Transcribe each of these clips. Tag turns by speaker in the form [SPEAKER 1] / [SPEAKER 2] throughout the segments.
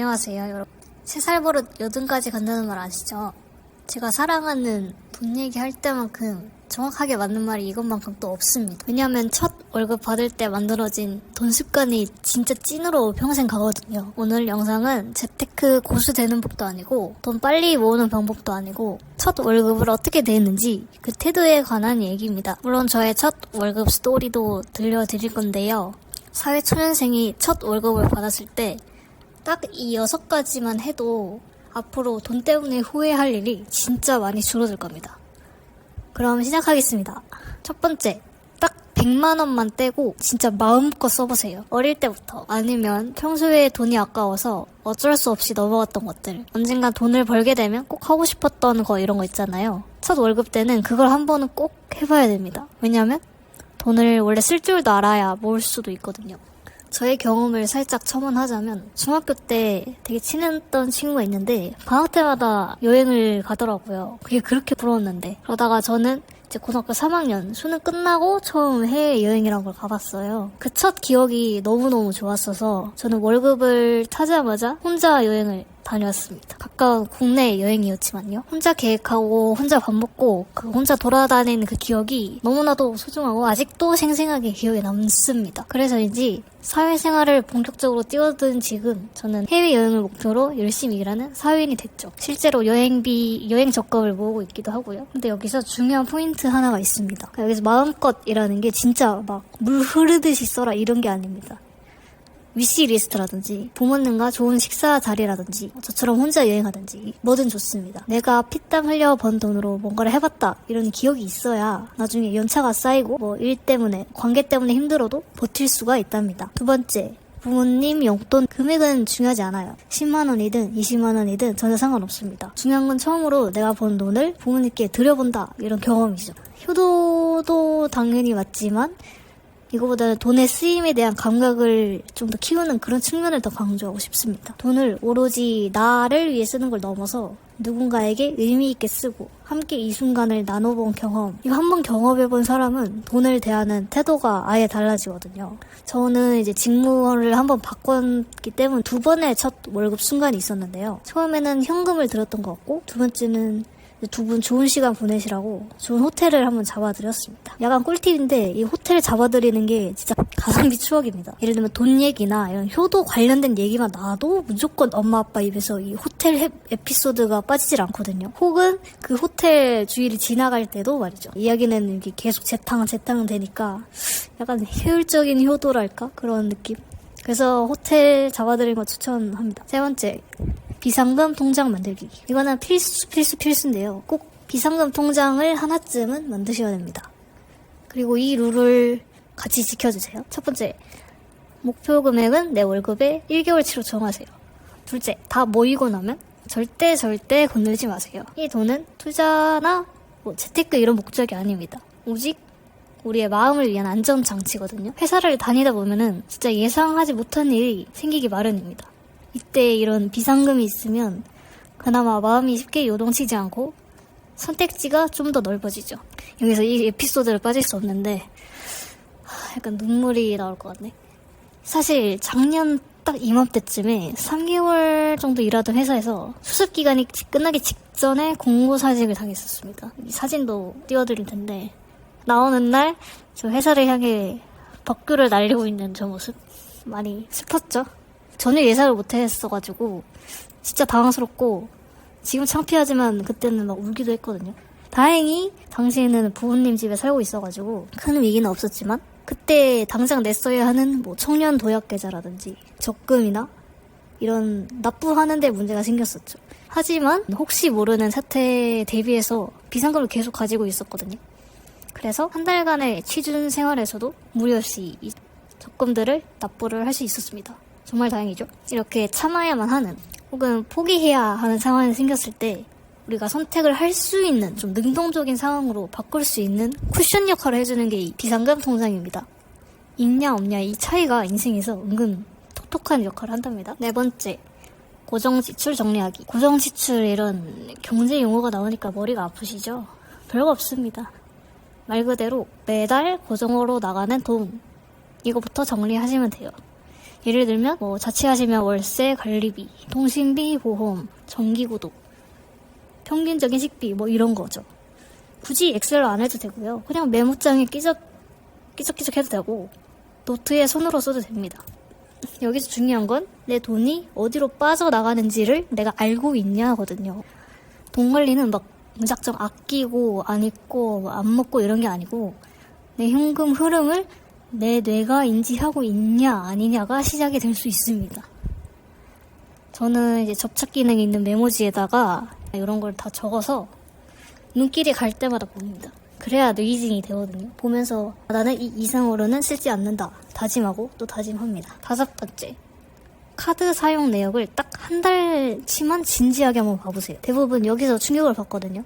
[SPEAKER 1] 안녕하세요, 여러분. 3살 버릇 여든까지 간다는 말 아시죠? 제가 사랑하는 돈 얘기할 때만큼 정확하게 맞는 말이 이것만큼 또 없습니다. 왜냐하면 첫 월급 받을 때 만들어진 돈 습관이 진짜 찐으로 평생 가거든요. 오늘 영상은 재테크 고수 되는 법도 아니고 돈 빨리 모으는 방법도 아니고 첫 월급을 어떻게 내는지 그 태도에 관한 얘기입니다. 물론 저의 첫 월급 스토리도 들려드릴 건데요. 사회초년생이 첫 월급을 받았을 때 딱 이 6가지만 해도 앞으로 돈 때문에 후회할 일이 진짜 많이 줄어들 겁니다. 그럼 시작하겠습니다. 첫 번째, 딱 100만 원만 떼고 진짜 마음껏 써보세요. 어릴 때부터 아니면 평소에 돈이 아까워서 어쩔 수 없이 넘어갔던 것들, 언젠간 돈을 벌게 되면 꼭 하고 싶었던 거 이런 거 있잖아요. 첫 월급 때는 그걸 한 번은 꼭 해봐야 됩니다. 왜냐면 돈을 원래 쓸 줄도 알아야 모을 수도 있거든요. 저의 경험을 살짝 첨언하자면 중학교 때 되게 친했던 친구가 있는데 방학 때마다 여행을 가더라고요. 그게 그렇게 부러웠는데 그러다가 저는 이제 고등학교 3학년 수능 끝나고 처음 해외여행이라는 걸 가봤어요. 그 첫 기억이 너무너무 좋았어서 저는 월급을 타자마자 혼자 여행을 다녀왔습니다. 가까운 국내 여행이었지만요. 혼자 계획하고 혼자 밥 먹고 혼자 돌아다니는 그 기억이 너무나도 소중하고 아직도 생생하게 기억에 남습니다. 그래서인지 사회생활을 본격적으로 뛰어든 지금 저는 해외여행을 목표로 열심히 일하는 사회인이 됐죠. 실제로 여행비, 여행 적금을 모으고 있기도 하고요. 근데 여기서 중요한 포인트 하나가 있습니다. 그러니까 여기서 마음껏이라는 게 진짜 막 물 흐르듯이 써라 이런 게 아닙니다. 위시리스트라든지 부모님과 좋은 식사 자리라든지 저처럼 혼자 여행하든지 뭐든 좋습니다. 내가 피땀 흘려 번 돈으로 뭔가를 해봤다 이런 기억이 있어야 나중에 연차가 쌓이고 뭐 일 때문에 관계 때문에 힘들어도 버틸 수가 있답니다. 두 번째, 부모님 용돈 금액은 중요하지 않아요. 10만 원이든 20만 원이든 전혀 상관없습니다. 중요한 건 처음으로 내가 번 돈을 부모님께 드려본다 이런 경험이죠. 효도도 당연히 맞지만 이거보다는 돈의 쓰임에 대한 감각을 좀 더 키우는 그런 측면을 더 강조하고 싶습니다. 돈을 오로지 나를 위해 쓰는 걸 넘어서 누군가에게 의미 있게 쓰고 함께 이 순간을 나눠본 경험, 이거 한번 경험해본 사람은 돈을 대하는 태도가 아예 달라지거든요. 저는 이제 직무를 한번 바꿨기 때문에 2번의 첫 월급 순간이 있었는데요. 처음에는 현금을 들었던 것 같고 두 번째는 두 분 좋은 시간 보내시라고 좋은 호텔을 한번 잡아드렸습니다. 약간 꿀팁인데 이 호텔 잡아드리는 게 진짜 가성비 추억입니다. 예를 들면 돈 얘기나 이런 효도 관련된 얘기만 나와도 무조건 엄마 아빠 입에서 이 호텔 에피소드가 빠지질 않거든요. 혹은 그 호텔 주위를 지나갈 때도 말이죠. 이야기는 이렇게 계속 재탕 되니까 약간 효율적인 효도랄까? 그런 느낌. 그래서 호텔 잡아드리는 거 추천합니다. 세 번째, 비상금 통장 만들기. 이거는 필수인데요. 꼭 비상금 통장을 하나쯤은 만드셔야 됩니다. 그리고 이 룰을 같이 지켜주세요. 첫 번째, 목표 금액은 내 월급의 1개월치로 정하세요. 둘째, 다 모이고 나면 절대 건들지 마세요. 이 돈은 투자나 재테크 이런 목적이 아닙니다. 오직 우리의 마음을 위한 안전장치거든요. 회사를 다니다 보면은 진짜 예상하지 못한 일이 생기기 마련입니다. 이때 이런 비상금이 있으면 그나마 마음이 쉽게 요동치지 않고 선택지가 좀 더 넓어지죠. 여기서 이 에피소드를 빠질 수 없는데 약간 눈물이 나올 것 같네. 사실 작년 딱 이맘때쯤에 3개월 정도 일하던 회사에서 수습기간이 끝나기 직전에 공고사직을 당했었습니다. 이 사진도 띄워드릴 텐데 나오는 날 저 회사를 향해 벽돌을 날리고 있는 저 모습 많이 슬펐죠. 전혀 예상을 못했어가지고 진짜 당황스럽고 지금 창피하지만 그때는 막 울기도 했거든요. 다행히 당시에는 부모님 집에 살고 있어가지고 큰 위기는 없었지만 그때 당장 냈어야 하는 청년 도약 계좌라든지 적금이나 이런 납부하는 데 문제가 생겼었죠. 하지만 혹시 모르는 사태에 대비해서 비상금을 계속 가지고 있었거든요. 그래서 한 달간의 취준 생활에서도 무리 없이 이 적금들을 납부를 할 수 있었습니다. 정말 다행이죠. 이렇게 참아야만 하는 혹은 포기해야 하는 상황이 생겼을 때 우리가 선택을 할 수 있는 좀 능동적인 상황으로 바꿀 수 있는 쿠션 역할을 해주는 게 이 비상금 통장입니다. 있냐 없냐 이 차이가 인생에서 은근 톡톡한 역할을 한답니다. 네 번째, 고정지출 정리하기. 고정지출 이런 경제 용어가 나오니까 머리가 아프시죠? 별거 없습니다. 말 그대로 매달 고정으로 나가는 돈, 이거부터 정리하시면 돼요. 예를 들면 뭐 자취하시면 월세, 관리비, 통신비, 보험, 정기구독, 평균적인 식비 뭐 이런 거죠. 굳이 엑셀로 안 해도 되고요. 그냥 메모장에 끼적끼적 해도 되고 노트에 손으로 써도 됩니다. 여기서 중요한 건 내 돈이 어디로 빠져나가는지를 내가 알고 있냐거든요. 돈 관리는 막 무작정 아끼고 안 입고 안 먹고 이런 게 아니고 내 현금 흐름을 내 뇌가 인지하고 있냐 아니냐가 시작이 될 수 있습니다. 저는 이제 접착 기능이 있는 메모지에다가 이런 걸 다 적어서 눈길이 갈 때마다 봅니다. 그래야 뇌이징이 되거든요. 보면서 나는 이 이상으로는 쓰지 않는다. 다짐하고 또 다짐합니다. 5번째. 카드 사용 내역을 딱 한 달치만 진지하게 한번 봐보세요. 대부분 여기서 충격을 받거든요.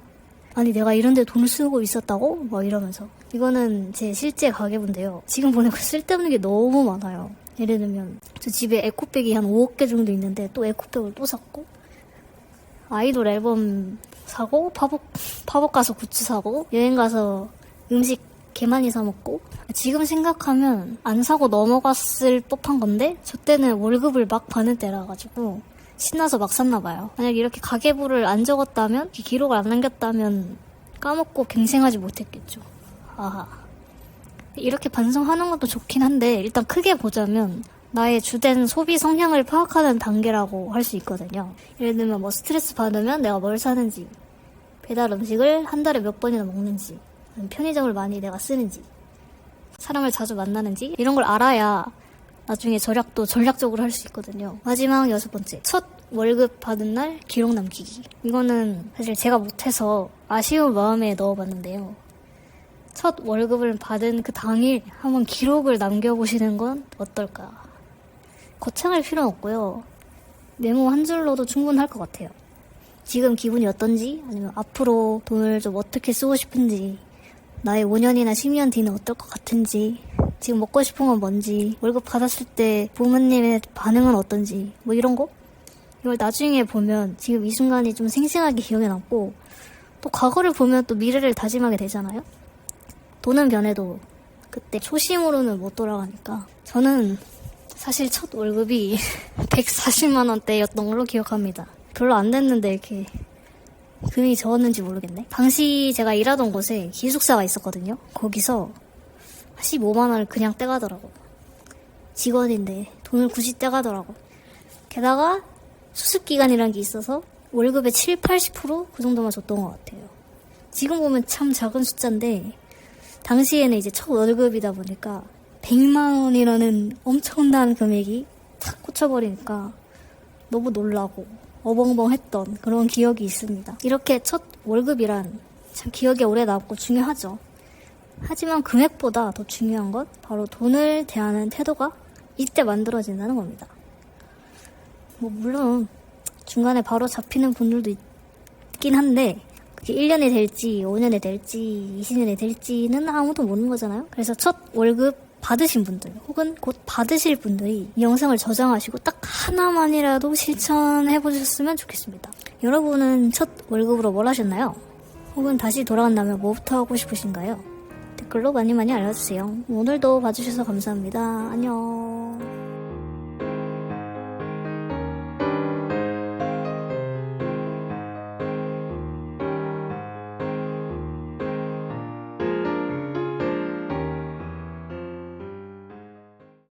[SPEAKER 1] 아니 내가 이런데 돈을 쓰고 있었다고? 뭐 이러면서. 이거는 제 실제 가계부인데요. 지금 보니까 쓸데없는 게 너무 많아요. 예를 들면 저 집에 에코백이 한 5억 개 정도 있는데 또 에코백을 또 샀고 아이돌 앨범 사고 팝업 가서 굿즈 사고 여행 가서 음식 개 많이 사 먹고 지금 생각하면 안 사고 넘어갔을 법한 건데 저 때는 월급을 막 받는 때라 가지고 신나서 막 샀나 봐요. 만약 이렇게 가계부를 안 적었다면 기록을 안 남겼다면 까먹고 갱생하지 못했겠죠. 아하. 이렇게 반성하는 것도 좋긴 한데 일단 크게 보자면 나의 주된 소비 성향을 파악하는 단계라고 할 수 있거든요. 예를 들면 뭐 스트레스 받으면 내가 뭘 사는지, 배달 음식을 한 달에 몇 번이나 먹는지, 편의점을 많이 내가 쓰는지, 사람을 자주 만나는지 이런 걸 알아야 나중에 절약도 전략적으로 할 수 있거든요. 마지막 6번째. 첫 월급 받은 날 기록 남기기. 이거는 사실 제가 못해서 아쉬운 마음에 넣어봤는데요. 첫 월급을 받은 그 당일 한번 기록을 남겨보시는 건 어떨까? 거창할 필요는 없고요. 메모 한 줄로도 충분할 것 같아요. 지금 기분이 어떤지, 아니면 앞으로 돈을 좀 어떻게 쓰고 싶은지, 나의 5년이나 10년 뒤는 어떨 것 같은지, 지금 먹고 싶은 건 뭔지, 월급 받았을 때 부모님의 반응은 어떤지, 뭐 이런 거? 이걸 나중에 보면 지금 이 순간이 좀 생생하게 기억에 남고, 또 과거를 보면 또 미래를 다짐하게 되잖아요? 돈은 변해도 그때 초심으로는 못 돌아가니까. 저는 사실 첫 월급이 140만 원대였던 걸로 기억합니다. 별로 안 됐는데 이렇게 금이 적었는지 모르겠네. 당시 제가 일하던 곳에 기숙사가 있었거든요. 거기서 15만 원을 그냥 떼가더라고. 직원인데 돈을 굳이 떼가더라고. 게다가 수습기간이라는 게 있어서 월급의 7, 80%그 정도만 줬던 것 같아요. 지금 보면 참 작은 숫자인데 당시에는 이제 첫 월급이다 보니까 100만 원이라는 엄청난 금액이 탁 꽂혀버리니까 너무 놀라고 어벙벙했던 그런 기억이 있습니다. 이렇게 첫 월급이란 참 기억에 오래 남고 중요하죠. 하지만 금액보다 더 중요한 건 바로 돈을 대하는 태도가 이때 만들어진다는 겁니다. 뭐 물론 중간에 바로 잡히는 분들도 있긴 한데 그게 1년이 될지 5년이 될지 20년이 될지는 아무도 모르는 거잖아요. 그래서 첫 월급 받으신 분들 혹은 곧 받으실 분들이 이 영상을 저장하시고 딱 하나만이라도 실천해 보셨으면 좋겠습니다. 여러분은 첫 월급으로 뭘 하셨나요? 혹은 다시 돌아간다면 뭐부터 하고 싶으신가요? 댓글로 많이 알려주세요. 오늘도 봐주셔서 감사합니다. 안녕.